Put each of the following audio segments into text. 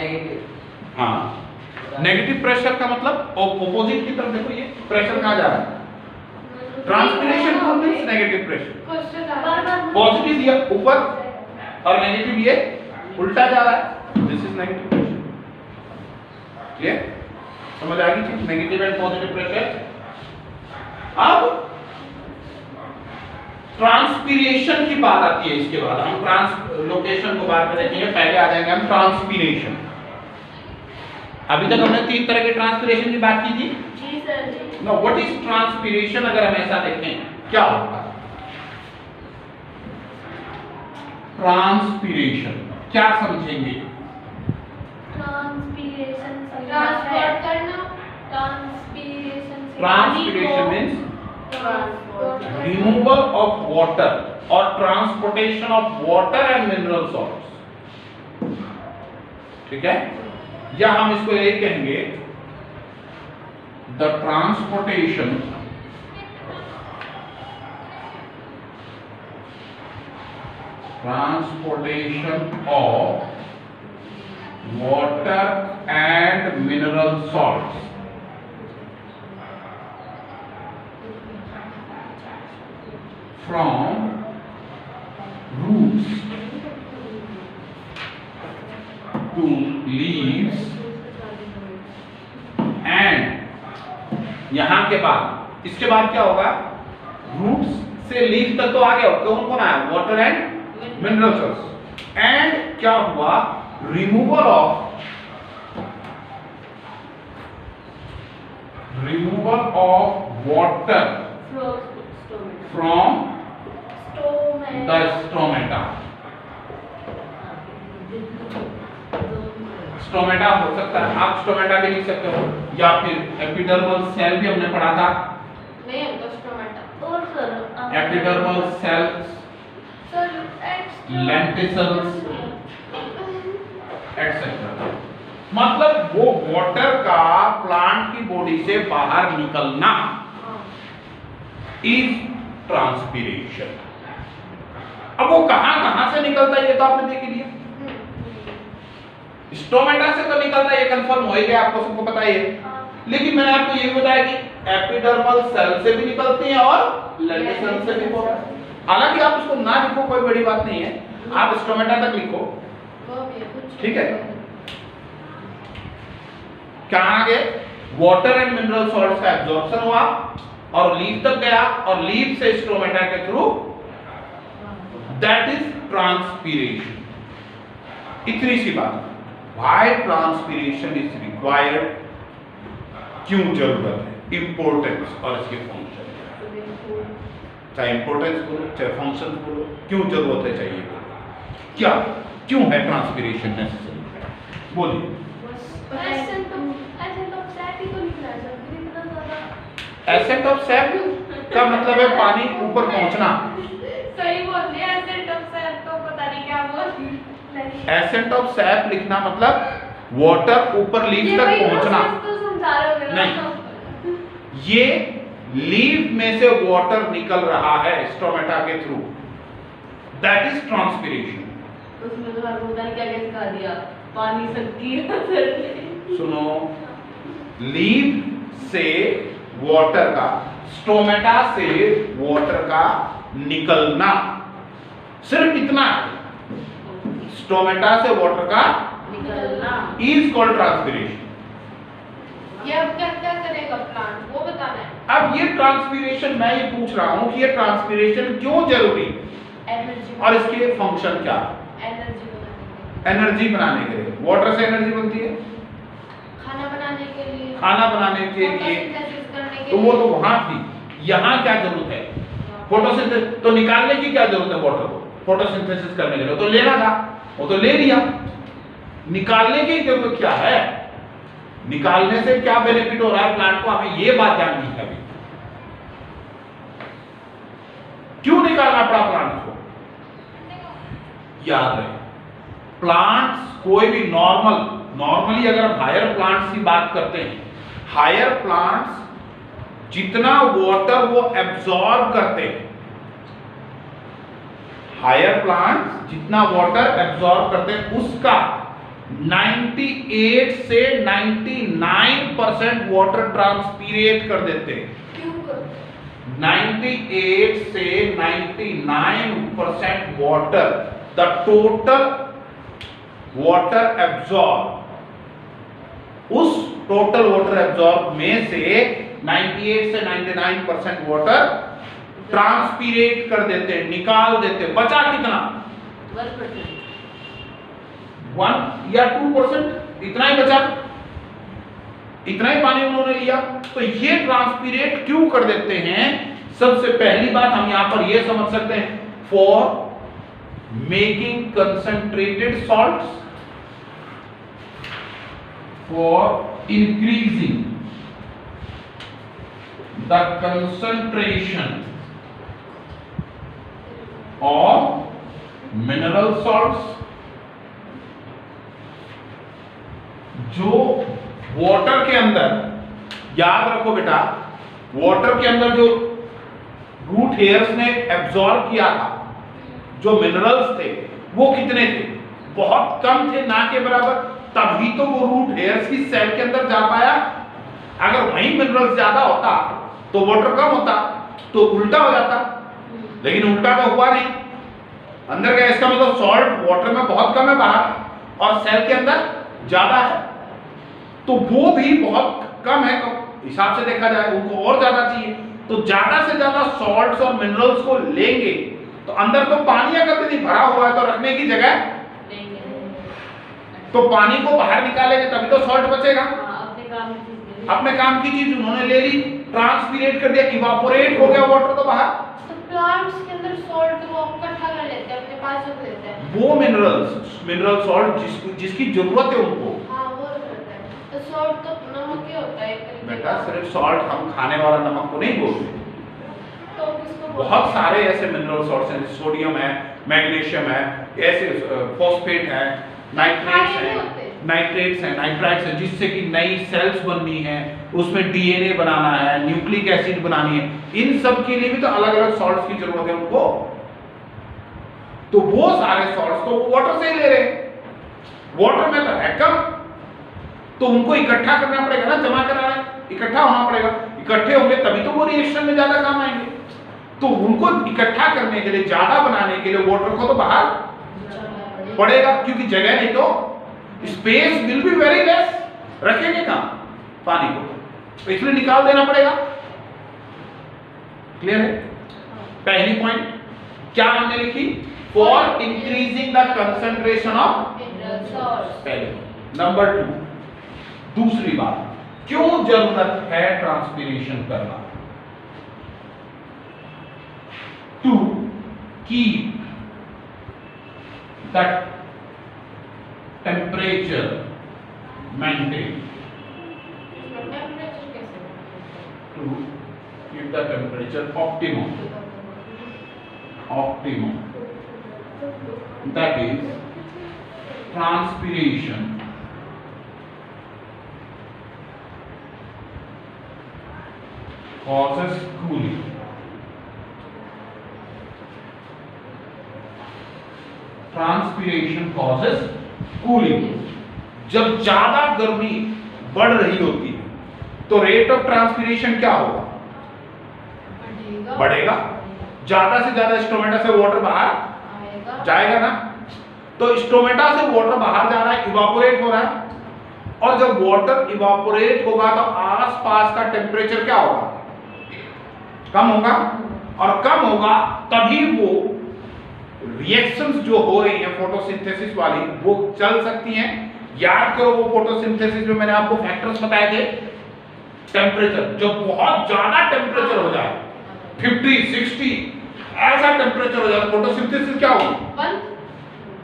Negative. हाँ, negative pressure का मतलब ऑपोजिट की तरफ देखो, ये प्रेशर कहाँ जा रहा है, ट्रांसपिरेशन को मींस नेगेटिव प्रेशर, पॉजिटिव ये ऊपर और नेगेटिव ये उल्टा जा रहा है, this is negative pressure. Clear, समझ आ गई चीज, नेगेटिव एंड पॉजिटिव प्रेशर। अब ट्रांसपीरेशन की बात आती है, इसके बाद हम ट्रांसलोकेशन को बाद में देखेंगे, पहले आ जाएंगे हम ट्रांसपीरेशन। अभी तक हमने 3 तरह के ट्रांसपीरेशन की बात की थी। जी सर जी। नाउ व्हाट इज ट्रांसपीरेशन, अगर हम ऐसा देखें क्या होगा ट्रांसपीरेशन, क्या समझेंगे? ट्रांसपीरेशन ट्रांसपोर्ट करना, transpiration means removal of water और transportation of water and mineral salts. ठीक है, या हम इसको यही कहेंगे the transportation of water and mineral salts from roots to leaves and यहां के बाद, इसके बाद क्या होगा, रूट्स से लीफ तक तो आ गया, कौन कौन आया, water and mineral salts, and क्या हुआ, removal of water from the stomata. Stomata हो सकता है, आप स्टोमेटा भी लिख सकते हो, या फिर एपिडर्मल सेल भी हमने पढ़ा था, नहीं हम तो स्टोमेटा और sir epidermal cells, lenticels etcetera. मतलब वो वाटर का प्लांट की बॉडी से बाहर निकलना इज ट्रांसपीरेशन। अब वो कहां से निकलता है ये तो आपने देख लिया, स्टोमेटा से तो निकलता है, ये कंफर्म हो ही गया, आपको सबको पता ही है। लेकिन मैंने आपको ये भी बताया कि एपिडर्मल सेल से भी निकलती हैं और लेंटिसल से भी होता है। हालांकि आप उसको ना लिखो कोई बड़ी बात नहीं है, आप स्टोमेटा तक लिखो, ठीक है। क्या आगे, वाटर एंड मिनरल सॉल्ट्स का एब्जॉर्प्शन हुआ और लीफ तक गया और लीफ से स्टोमेटा के थ्रू, दैट इज ट्रांसपीरेशन। इतनी सी बात, व्हाई ट्रांसपीरेशन इज रिक्वायर्ड, क्यों जरूरत है, इंपॉर्टेंस और इसके फंक्शन, चाहे इंपॉर्टेंस बोलो चाहे फंक्शन बोलो, क्यों जरूरत है चाहिए बोलो, क्या क्यों है ट्रांसपीरेशन नेसेसरी, बोलिए। एसेंट ऑफ सैप का मतलब है पानी ऊपर पहुंचना। सही बोल रहे हैं, एसेंट ऑफ सैप तो पता नहीं क्या बोल। एसेंट ऑफ सैप लिखना मतलब वाटर ऊपर लीफ तक पहुंचना। तो समझा रहे हो नहीं, ये लीफ में से वाटर निकल रहा है स्टोमेटा के थ्रू, दैट इज ट्रांसपीरेशन। उसमें तो हर होता है, क्या क्या सिखा दिया, पानी सब्जी। सुनो, लीफ से वाटर का, स्टोमेटा से वाटर का निकलना, सिर्फ इतना, स्टोमेटा से वाटर का निकलना इज कॉल्ड ट्रांसपीरेशन। ये अब क्या क्या करेगा प्लांट, वो बताना है। अब ये ट्रांसपीरेशन, मैं ये पूछ रहा हूं कि ये ट्रांसपीरेशन क्यों जरूरी एनर्जी, और इसके फंक्शन क्या, एनर्जी बनाने के लिए। वाटर से एनर्जी बनती है, खाना बनाने के लिए, खाना बनाने के लिए, फोटोसिंथेसिस करने के तो वो लिए। तो वहां थी, यहाँ क्या जरूरत है, फोटोसिंथेसिस तो निकालने की क्या जरूरत है वाटर को, फोटोसिंथेसिस करने के लिए तो लेना था, वो तो ले लिया। निकालने की जरूरत क्या है, निकालने से क्या बेनिफिट हो रहा है प्लांट को, हमें ये बात जाननी है। अभी क्यों निकालना पड़ा प्लांट को, याद रहे, प्लांट्स कोई भी नॉर्मली अगर हम हायर प्लांट्स की बात करते हैं, हायर प्लांट्स जितना वाटर वो एब्जॉर्ब करते हैं, हायर प्लांट्स जितना वाटर एब्जॉर्ब करते हैं उसका 98 से 99% वाटर ट्रांसपीरेट कर देते हैं। क्यों कर 98 से 99% water, the total water absorb, उस टोटल वाटर एब्जॉर्ब में से 98 से 99% वाटर ट्रांसपीरेट कर देते हैं, निकाल देते हैं। बचा कितना? 1%। 1 या 2%, इतना ही बचा, इतना ही पानी उन्होंने लिया। तो ये ट्रांसपीरेट क्यों कर देते हैं? सबसे पहली बात हम यहां पर ये समझ सकते हैं, for making concentrated salts, for increasing the concentration of mineral salts. जो वाटर के अंदर, याद रखो बेटा, वाटर के अंदर जो रूट हेयर्स ने एब्जॉर्ब किया था, जो मिनरल्स थे वो कितने थे? बहुत कम थे, ना के बराबर। तभी तो वो रूट हेयर्स की सेल के अंदर जा पाया। अगर वही मिनरल्स ज्यादा होता तो वाटर कम होता, तो उल्टा हो जाता। लेकिन उल्टा तो हुआ नहीं, अंदर गया। इसका मतलब सॉल्ट वाटर में बहुत कम है बाहर, और सेल के अंदर ज्यादा है। तो वो भी बहुत कम है, हिसाब से देखा जाए उनको और ज्यादा चाहिए। तो ज्यादा से ज्यादा सॉल्ट्स और मिनरल्स को लेंगे तो अंदर तो पानी अगर नहीं भरा हुआ है तो रखने की जगह, तो पानी को बाहर निकालेंगे तभी तो सॉल्ट बचेगा। अपने काम की चीज उन्होंने ले ली, ट्रांसपीरेट कर दिया, इवापोरेट हो गया वाटर तो बाहर। तो प्लांट्स के अंदर सॉल्ट वो इकट्ठा कर लेते हैं, अपने पास रख लेते हैं। वो मिनरल सॉल्ट जिसकी जरूरत है उनको। हाँ, वो करते हैं। तो सॉल्ट तो नमक ही होता है एक तरीके बेटा का। सिर्फ सॉल्ट हम खाने वाला नमक को नहीं बोलते, तो किसको बोलते बहुत हैं? सारे ऐसे मिनरल सॉल्ट्स हैं, सोडियम है, मैग्नीशियम है, ऐसे फॉस्फेट है, नाइट्रेट्स खाने हैं, नहीं होते। नाइट्रेट्स हैं, नाइट्राइट्स हैं, जिससे कि नई सेल्स बननी है, उसमें डीएनए बनाना है, न्यूक्लिक एसिड बनानी है। इन सब के लिए भी तो अलग अलग सॉल्ट्स की जरूरत है उनको। तो वो सारे सॉल्ट्स तो वाटर से ही ले रहे हैं, वाटर में तो है कम, तो उनको इकट्ठा करना पड़ेगा ना, जमा कराना है, इकट्ठा होना पड़ेगा। इकट्ठे होंगे तभी तो वो रिएक्शन में ज्यादा काम आएंगे। तो उनको इकट्ठा करने के लिए, ज्यादा बनाने के लिए वाटर को तो बाहर पड़ेगा, क्योंकि जगह नहीं तो space will be very less, रखेंगे कहां पानी को, इसलिए निकाल देना पड़ेगा। क्लियर है? पहली पॉइंट क्या हमने लिखी? For increasing the concentration of mineral salt. पहले। नंबर 2, दूसरी बात, क्यों जरूरत है ट्रांसपीरेशन करना? To keep the temperature maintain, temperature कैसे? To keep the temperature optimum, that is transpiration causes cooling. Transpiration causes cooling. जब ज्यादा गर्मी बढ़ रही होती है तो रेट ऑफ ट्रांसपीरेशन क्या होगा? बढ़ेगा। ज्यादा से ज्यादा स्टोमेटा से वाटर बाहर आएगा, जाएगा ना। तो स्टोमेटा से वाटर बाहर जा रहा है, इवापोरेट हो रहा है, और जब वाटर इवापोरेट होगा तो आसपास का टेम्परेचर क्या होगा? कम होगा, और कम होगा तभी वो रिएक्शंस जो हो रही हैं फोटोसिंथेसिस वाली वो चल सकती हैं। याद करो वो फोटोसिंथेसिस में मैंने आपको फैक्टर्स बताए थे। टेम्परेचर, जब बहुत ज्यादा टेम्परेचर हो जाए 50, 60 ऐसा टेम्परेचर हो जाए फोटोसिंथेसिस क्या होगी?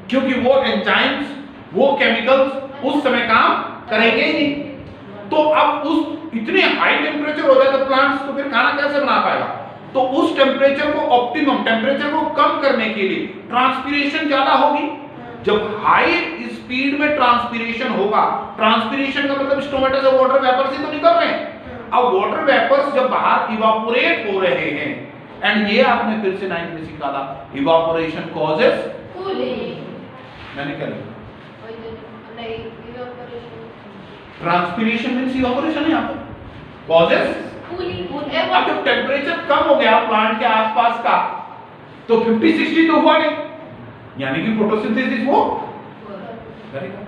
क्योंकि वो एंजाइम्स, वो केमिकल्स उस समय काम करेंगे ही नहीं। तो अब उस इतने हाई टेम्परेचर हो जाए तो प्लांट्स तो फिर खाना कैसे बना पाएगा? तो उस टेम्परेचर को, ऑप्टिमम टेम्परेचर को कम करने के लिए ट्रांसपीरेशन ज्यादा होगी। जब हाई स्पीड में ट्रांसपीरेशन होगा, ट्रांसपीरेशन का मतलब स्टोमेटा से वाटर वेपर्स ही तो निकल रहे हैं। अब वाटर वेपर्स जब बाहर इवापोरेट हो रहे हैं, एंड ये आपने फिर से 9th में सीखा था, इवापोरेशन कॉजेस कूलिंग। मैंने क्या लिखा? नहीं इवेपोरेशन ट्रांसपीरेशन मींस इवेपोरेशन है यहाँ पर कॉजेस। कूलिंग अब जब टेम्परेचर कम हो गया प्लांट के आसपास का तो 50-60 तो हुआ नहीं, यानी कि फोटोसिंथेसिस वो करेगा।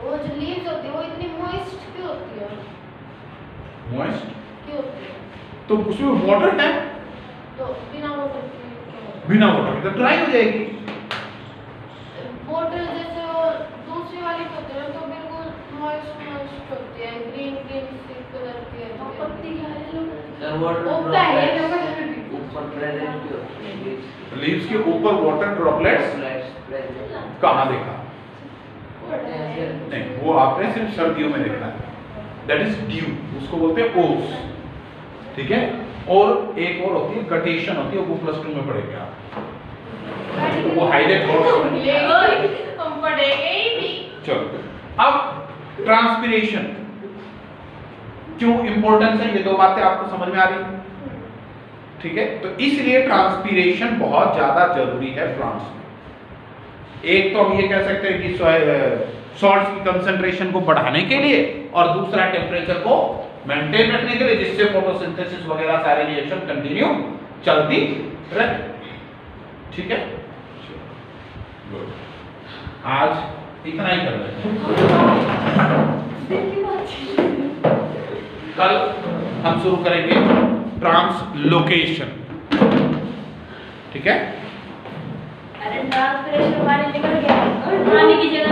वो जो लीव्स होती है वो इतनी मॉइस्ट क्यों होती है? मॉइस्ट क्यों होती है? तो उसमें वाटर है, तो बिना वाटर के क्यों? बिना वाटर के तो ड्राई हो जाएगी। वाटर जैसे वो दूसरी वाली होती है तो बिल्कुल मॉइस्ट होती है, ग्रीन सी कलर की है। और पत्ती क्या है लोग सर वाटर वो पहले ड्रॉपलेट्स ऊपर प्रेजेंट होती है, लीव्स के ऊपर वाटर ड्रॉपलेट्स प्रेजेंट कहाँ देखा? नहीं, वो आपने सिर्फ सर्दियों में देखा है, दैट इज ड्यू, उसको बोलते हैं ओस, ठीक है। और एक और होती है गटेशन होती है, वो +2 में पढ़ेंगे आप, वो हाईलाइट और हम पढ़ेंगे ही नहीं। चलो अब ट्रांसपीरेशन क्यों इंपॉर्टेंस है, ये दो बातें आपको समझ में आ रही है, ठीक है। तो इसलिए ट्रांसपीरेशन बहुत ज्यादा जरूरी है प्लांट्स में। एक तो हम ये कह सकते हैं कि सॉल्ट्स की कंसंट्रेशन को बढ़ाने के लिए, और दूसरा टेम्परेचर को मेंटेन रखने के लिए, जिससे फोटोसिंथेसिस वगैरह सारे रिएक्शन कंटिन्यू चलती रहे, ठीक है। गुड, आज इतना ही कर रहे हैं, कल हम शुरू करेंगे ट्रांसलोकेशन, ठीक है। अरे ट्रांसपीरेशन पानी निकल गया और पानी की जगह